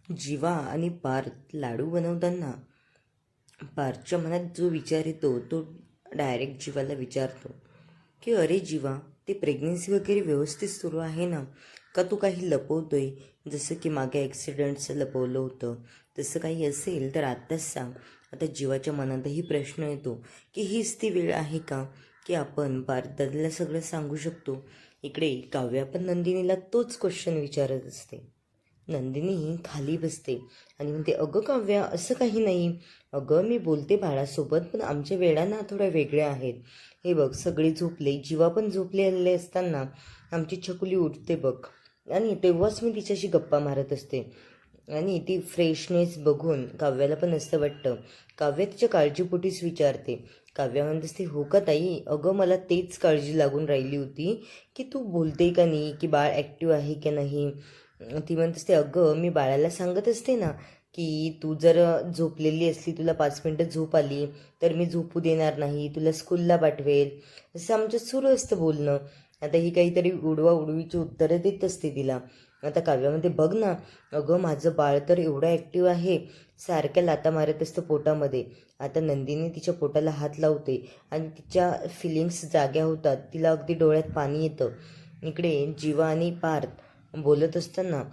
जीवा आणि पार्थ लाडू बनवताना पार्थच्या मनात जो विचार येतो तो डायरेक्ट जीवाला विचारतो की अरे जीवा, ते प्रेग्नन्सी वगैरे व्यवस्थित सुरू आहे ना, का तू काही लपवतोय? जसं की मागे ॲक्सिडेंटचं लपवलं होतं, तसं काही असेल तर आत्ताच सांग. आता जीवाच्या मनातही प्रश्न येतो की हीच ती वेळ आहे का की आपण पार्थदादाला सगळं सांगू शकतो. इकडे काव्या पण नंदिनीला तोच क्वेश्चन विचारत असते. नंदिनी खाली बसते आणि म्हणते, अगं काव्या, असं काही नाही. अगं मी बोलते बाळासोबत, पण आमच्या वेळा ना थोड्या वेगळ्या आहेत. हे बघ, सगळे झोपले, जीवा पण झोपलेले असताना आमची छकुली उठते बघ, आणि तेव्हाच मी तिच्याशी गप्पा मारत असते. आणि ती फ्रेशनेस बघून काव्याला पण असं वाटतं. काव्या तिच्या काळजीपोटीच विचारते. काव्या म्हणत असते, हो का ताई? अगं मला तेच काळजी लागून राहिली होती की तू बोलते का नाही, की बाळ ॲक्टिव्ह आहे की नाही. ती म्हणत असते, अगं मी बाळाला सांगत असते ना की तू जर झोपलेली असली, तुला 5 मिनटं झोप आली तर मी झोपू देणार नाही, तुला स्कूलला पाठवेल, असं आमचं सुरू असतं बोलणं. आता ही काहीतरी उडवा उडवीची उत्तरं देत असते तिला. आता काव्यामध्ये बघ ना, अगं माझं बाळ तर एवढं ॲक्टिव्ह आहे, सारख्या लाता मारत असतं पोटामध्ये. आता नंदिनी तिच्या पोटाला हात लावते आणि तिच्या फिलिंग्स जाग्या होतात, तिला अगदी डोळ्यात पाणी येतं. इकडे जीवा आणि पार्थ बोलत असताना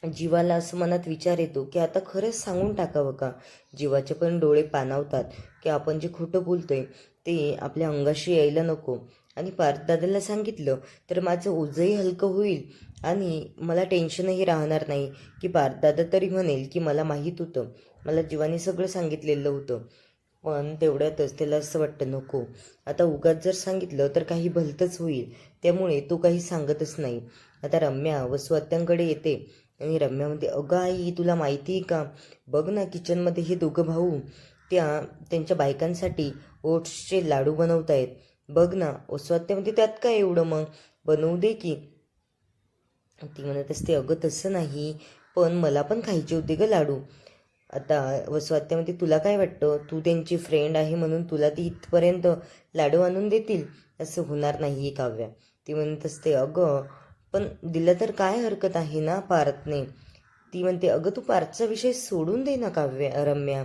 जीवाला असं मनात विचार येतो की आता खरंच सांगून टाकावं का. जीवाचे पण डोळे पाणावतात की आपण जे खोटं बोलतोय ते आपल्या अंगाशी यायला नको. आणि पार्थदादाला सांगितलं तर माझं ओझंही हलकं होईल आणि मला टेन्शनही राहणार नाही, की पार्थदादा तरी म्हणेल की मला माहीत होतं, मला जीवाने सगळं सांगितलेलं होतं. पण तेवढ्यातच त्याला असं वाटतं, नको, आता उगाच जर सांगितलं तर काही भलतंच होईल, त्यामुळे तो काही सांगतच नाही. आता रम्या वसुआत्यांकडे येते आणि रम्या म्हणते, अगं आई, तुला माहिती आहे का, बघ ना किचनमध्ये हे दोघं भाऊ त्यांच्या बायकांसाठी ओट्सचे लाडू बनवत आहेत. बघ ना. वसुआत्या म्हणते, त्यात काय एवढं, मग बनवू दे की. ती म्हणत असते, अगं तसं नाही, पण मला पण खायचे होते ग लाडू. आता वसुआत्यामध्ये तुला काय वाटतं, तू त्यांची फ्रेंड आहे म्हणून तुला ती इथपर्यंत लाडू आणून देतील? असं होणार नाही काव्या. ती म्हणत असते, अगं पण दिलं तर काय हरकत आहे ना पार्थने. ती म्हणते, अगं तू पार्थचा विषय सोडून दे ना काव्या. रम्या,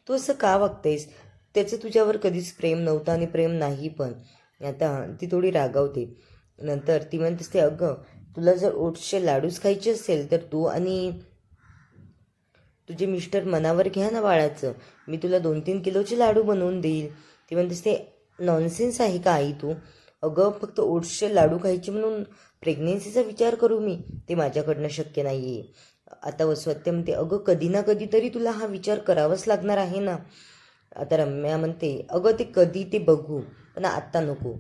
तू असं का वागतेस? त्याचं तुझ्यावर कधीच प्रेम नव्हतं आणि प्रेम नाही पण. आता ती थोडी रागावते. नंतर ती म्हणत असते, अगं तुला जर ओट्सचे लाडूच खायचे असेल तर तू आणि तुझे मिस्टर मनावर घ्या ना बाळाचं, मी तुला 2-3 किलोचे लाडू बनवून देईल. ती म्हणतेस, ते नॉनसेन्स आहे का आई तू? अगं फक्त ओट्सचे लाडू खायचे म्हणून प्रेग्नेन्सीचा विचार करू मी? ते माझ्याकडनं शक्य नाही आहे. आता वसुहत्या म्हणते, अगं कधी ना कधी तरी तुला हा विचार करावाच लागणार आहे ना. आता रम्या म्हणते, अगं ते कधी ते बघू, पण आत्ता नको.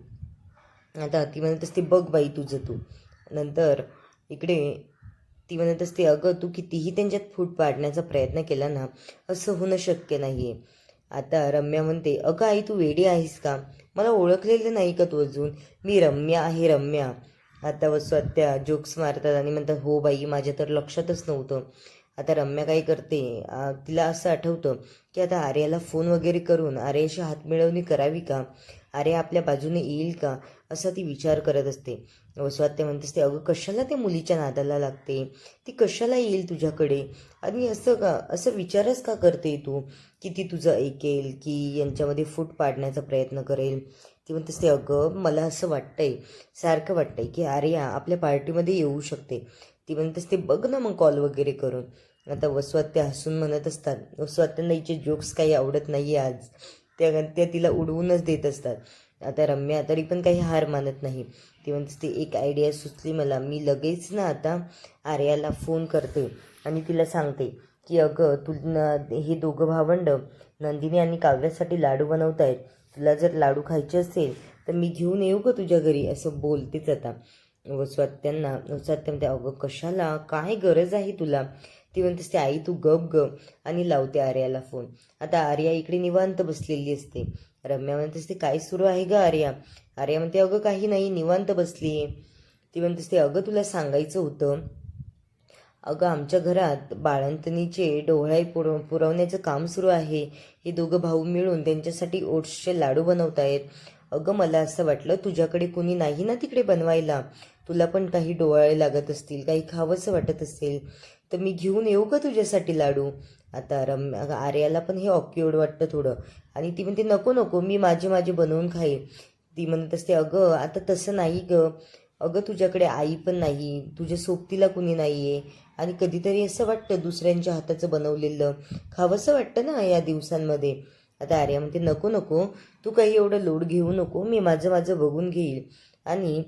आता ती म्हणत असते, बघ बाई तुझं तू. नंतर इकडे ती म्हणत असते, अगं तू कितीही त्यांच्यात फूट पाडण्याचा प्रयत्न केला ना, असं होणं शक्य नाही आहे. आता रम्या म्हणते, अगं आई तू वेडी आहेस का? मला ओळखलेलं नाही का तू अजून? मी रम्या आहे, रम्या. आता वसुहत्या जोक्स मारतात आणि म्हणतात, हो बाई, माझ्या तर लक्षातच नव्हतं. आता रम्या काय करते, तिला असं आठवतं की आता आर्याला फोन वगैरे करून आर्याशी हातमिळवणी करावी का, आर्या आपल्या बाजूने येईल का, असा ती विचार करत असते. वसुहत्या म्हणत असते, अगं कशाला त्या मुलीच्या नादाला लागते, ती कशाला येईल तुझ्याकडे, आणि असं का, असं विचारच का करते तू की ती तुझं ऐकेल की यांच्यामध्ये फूट पाडण्याचा प्रयत्न करेल. ती म्हणत असते, अगं मला असं वाटतंय, सारखं वाटतंय की आर्या आपल्या पार्टीमध्ये येऊ शकते. ती म्हणत असते, बघ ना मग कॉल वगैरे करून. आता वसुहत्या हसून म्हणत असतात, वसुहत्यांना हिचे जोक्स काही आवडत नाही आज, त्या तिला उडवूनच देत असतात. आता रम्या तरी पण काही हार मानत नाही. ती म्हणते, ती एक आयडिया सुचली मला, मी लगेच ना आता आर्याला फोन करते आणि तिला सांगते की अगं तू हे दोघं भावंड नंदिनी आणि काव्यासाठी लाडू बनवत आहेत, तुला जर लाडू खायचे असेल तर मी घेऊन येऊ का तुझ्या घरी, असं बोलतेच. आता वसुहत्यांना म्हणते, अगं कशाला, काय गरज आहे तुला. ती म्हणतेस, ते आई तू गप ग, आणि लावते आर्याला फोन. आता आर्या इकडे निवांत बसलेली असते. रम्या म्हणतेस, ते काय सुरू आहे ग आर्या? आर्या म्हणते, अगं काही नाही, निवांत बसली आहे. ती म्हणतेस, ते अगं तुला सांगायचं होतं, अगं आमच्या घरात बाळंतणीचे डोहाळे पुरवण्याचं काम सुरू आहे. हे दोघं भाऊ मिळून त्यांच्यासाठी ओट्सचे लाडू बनवत आहेत. अगं मला असं वाटलं तुझ्याकडे कुणी नाही ना तिकडे बनवायला, तुला पण काही डोळे लागत असतील, काही खावंसं वाटत असेल तर मी घेऊन येऊ का तुझ्यासाठी लाडू. आता आर्याला पण हे ऑकवर्ड वाटतं थोडं, आणि ती म्हणते नको नको, मी माझे माझे बनवून खाईन. ती म्हणत असते अगं आता तसं नाही ग, अगं तुझ्याकडे आई पण नाही, तुझ्या सोबतीला कुणी नाही आहे, आणि कधीतरी असं वाटतं दुसऱ्यांच्या हाताचं बनवलेलं खावंसं वाटतं ना या दिवसांमध्ये. आता आर्या म्हणते नको नको, तू काही एवढं लोड घेऊ नको, मी माझं माझं बघून घेईल, आणि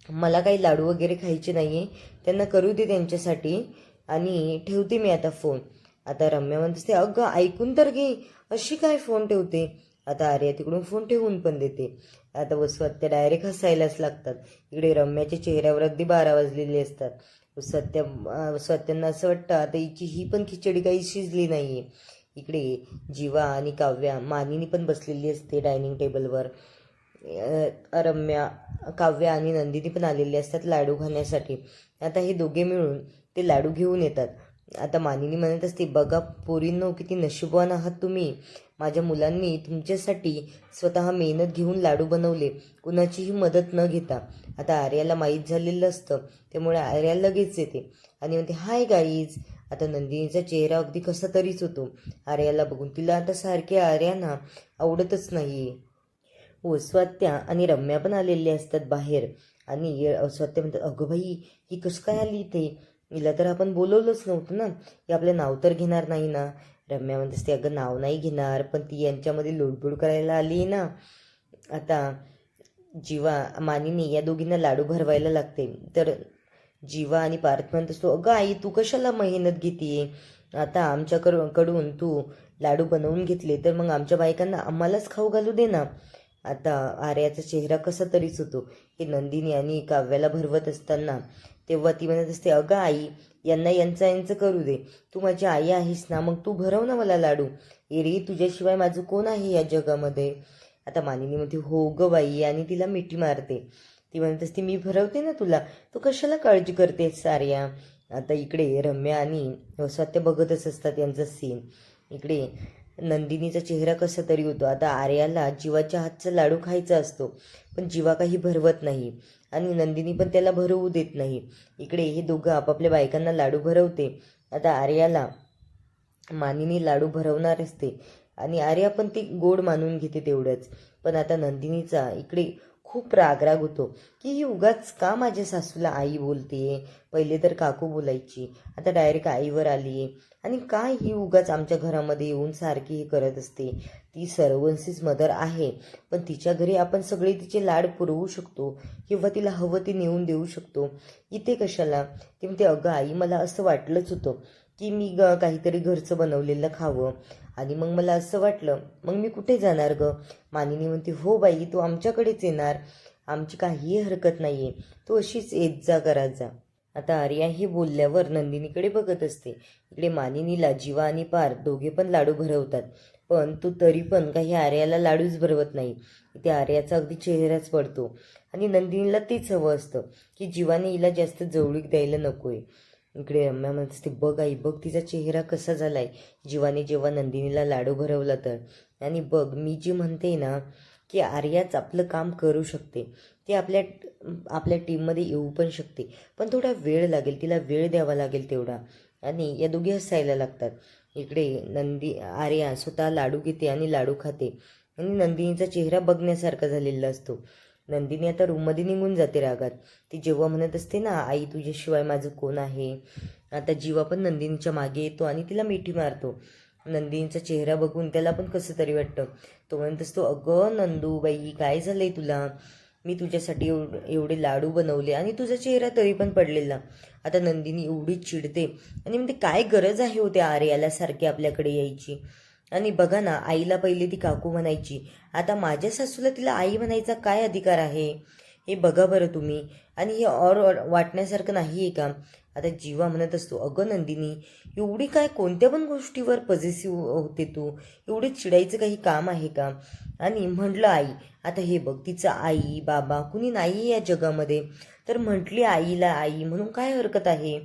मला काही लाडू वगैरे खायचे नाही आहे, त्यांना करू दे त्यांच्यासाठी, आणि ठेवते मी आता फोन. आता रम्या म्हणत असते अगं ऐकून तर घे, अशी काय फोन ठेवते. आता आर्या तिकडून फोन ठेवून पण देते. आता वसुहत्या डायरेक्ट हसायलाच लागतात. इकडे रम्याच्या चेहऱ्यावर अगदी 12 वाजलेले असतात. वसुहत्यांना असं वाटतं आता हिची ही पण खिचडी काही शिजली नाही आहे. इकडे जीवा आणि काव्या, मानिनी पण बसलेली असते डायनिंग टेबलवर. रम्या, काव्या आणि नंदिनी पण आलेले असतात लाडू खाण्यासाठी. आता हे दोघे मिळून ते लाडू घेऊन येतात. आता मानिनी म्हणत असते बघा पोरींनो, किती नशीबवान आहात तुम्ही, माझ्या मुलांनी तुमच्यासाठी स्वतः मेहनत घेऊन लाडू बनवले, कुणाचीही मदत न घेता. आता आर्याला माहीत झालेलं असतं, त्यामुळे आर्या लगेच येते आणि म्हणते हाय गाईज. आता नंदिनीचा चेहरा अगदी कसा तरीच होतो आर्याला बघून. तिला आता सारखे आर्याना आवडतच नाही. वसुहत्या आणि रम्या पण आलेले असतात बाहेर, आणि वसुहत्या म्हणतात अगं बाई ही कसं काय आली इथे, हिला तर आपण बोलवलंच नव्हतं ना, ही आपलं नाव तर घेणार नाही ना. रम्या म्हणत असते अगं नाव नाही घेणार, पण ती यांच्यामध्ये लोडबोड करायला आली ना. आता जीवा, मानिनी या दोघींना लाडू भरवायला लागते. तर जीवा आणि पार्थ म्हणत असतो अगं आई तू कशाला मेहनत घेते, आता आमच्याकडून तू लाडू बनवून घेतले तर मग आमच्या बायकांना आम्हालाच खाऊ घालू दे ना. आता आर्याचा चेहरा कसा तरीच होतो. हे नंदिनी आणि काव्याला भरवत असताना तेव्हा ती म्हणत असते अगं आई यांना यांचं करू दे, तू माझी आई आहेस ना, मग तू भरव ना मला लाडू, एरी तुझ्याशिवाय माझं कोण आहे या जगामध्ये. आता मानिनी म्हणते हो ग बाई, आणि तिला मिठी मारते. ती म्हणत असते मी भरवते ना तुला, तू कशाला काळजी करतेस सार्या. आता इकडे रम्या आणि वसुहत्या बघतच असतात यांचा सीन. इकडे नंदिनीचा चेहरा कसा तरी होतो. आता आर्याला जीवाच्या हातचा लाडू खायचा असतो, पण जीवा काही भरवत नाही आणि नंदिनी पण त्याला भरवू देत नाही. इकडे हे दोघं आपापल्या बायकांना लाडू भरवते. आता आर्याला मानिनी लाडू भरवणार असते आणि आर्या पण ती गोड मानून घेते तेवढंच. पण आता नंदिनीचा इकडे खूप रागराग होतो की ही उगाच का माझ्या सासूला आई बोलते, पहिले तर काकू बोलायची, आता डायरेक्ट आईवर आली आहे, आणि काय ही उगाच आमच्या घरामध्ये येऊन सारखी हे करत असते. ती सर्वन्सीच मदर आहे, पण तिच्या घरी आपण सगळे तिचे लाड पुरवू शकतो किंवा तिला हवं ते नेऊन देऊ शकतो, इथे कशाला. ती म्हणते अगं आई मला असं वाटलंच होतं की मी काहीतरी घरचं बनवलेलं खावं, आणि मग मला असं वाटलं, मग मी कुठे जाणार ग. मानिनी म्हणते हो बाई तू आमच्याकडेच येणार, आमची काहीही हरकत नाही आहे, तू अशीच येत जा करत जा. आता आर्या हे बोलल्यावर नंदिनीकडे बघत असते. इकडे मानिनीला जीवा आणि पार दोघे पण लाडू भरवतात, पण तू तरी पण काही आर्याला लाडूच भरवत नाही. इथे आर्याचा अगदी चेहराच पडतो, आणि नंदिनीला तेच हवं असतं की जीवाने हिला जास्त जवळीक द्यायला नकोय. इकडे रम्या म्हणत असते बघ आई बघ तिचा चेहरा कसा झालाय जीवाने जेव्हा नंदिनीला लाडू भरवला तर, आणि बघ मी जी म्हणते ना की आर्याच आपलं काम करू शकते, ती आपल्या टीममध्ये येऊ पण शकते, पण थोडा वेळ लागेल, तिला वेळ द्यावा लागेल तेवढा. आणि या दोघी हसायला लागतात. इकडे आर्या स्वतः लाडू घेते आणि लाडू खाते, आणि नंदिनीचा चेहरा बघण्यासारखा झालेला असतो. नंदिनी आता रूममध्ये निघून जाते रागात. ती जेव्हा म्हणत असते ना आई तुझ्याशिवाय माझं कोण आहे, आता जीवा पण नंदिनीच्या मागे येतो आणि तिला मिठी मारतो. नंदिनीचा चेहरा बघून त्याला पण कसं तरी वाटतं. तो म्हणत असतो अगं नंदूबाई काय झालंय तुला, मी तुझ्यासाठी एवढे लाडू बनवले आणि तुझा चेहरा तरी पण पडलेला. आता नंदिनी एवढी चिडते आणि म्हणते काय गरज आहे होत्या आर्याला सारखी आपल्याकडे यायची, आणि बघा ना आईला पहिले ती काकू म्हणायची, आता माझ्या सासूला तिला आई म्हणायचा काय अधिकार आहे, हे बघा बरं तुम्ही, आणि हे वाटण्यासारखं नाही आहे का. आता जीवा म्हणत असतो अगं नंदिनी एवढी काय कोणत्या पण गोष्टीवर पॉझिटिव्ह होते तू, एवढी चिडायचं काही काम आहे का. आणि म्हटलं आई, आता हे बघ तिचं आई बाबा कुणी नाही या जगामध्ये, तर म्हटली आईला आई म्हणून काय हरकत आहे.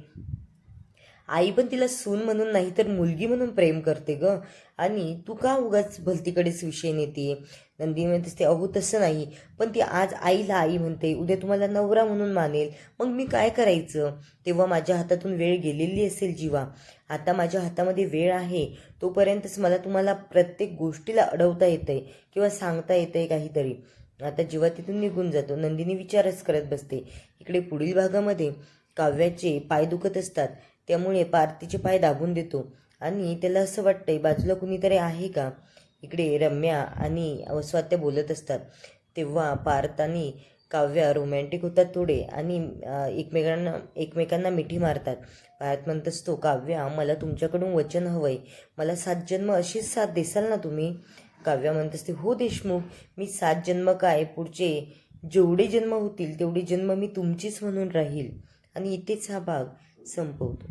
आई पण तिला सून म्हणून नाही तर मुलगी म्हणून प्रेम करते ग. आणि तू का उगाच भलतीकडेच विषय नेते. नंदिनी म्हणते असते, अहो तसं नाही, पण ती आज आईला आई म्हणते, उद्या तुम्हाला नवरा म्हणून मानेल, मग मी काय करायचं. तेव्हा माझ्या हातातून वेळ गेलेली असेल जीवा. आता माझ्या हातामध्ये वेळ आहे तोपर्यंतच मला तुम्हाला प्रत्येक गोष्टीला अडवता येतंय किंवा सांगता येतंय काहीतरी. आता जीवा तिथून निघून जातो. नंदिनी विचारच करत बसते. इकडे पुढील भागामध्ये काव्याचे पाय दुखत असतात, त्यामुळे पार्थ तिचे पाय दाबून देतो आणि त्याला असं वाटतंय बाजूला कुणीतरी आहे का. इकडे रम्या आणि स्वात्या बोलत असतात, तेव्हा पार्थ आणि काव्या रोमॅन्टिक होतात थोडे आणि एकमेकांना मिठी मारतात. पार्थ म्हणत असतो, काव्या मला तुमच्याकडून वचन हवंय, मला 7 जन्म अशीच साथ देसाल ना तुम्ही. काव्या म्हणत असते, हो देशमुख, मी 7 जन्म काय, पुढचे जेवढे जन्म होतील तेवढे जन्म मी तुमचीच म्हणून राहील. आणि इथेच हा भाग संपवतो.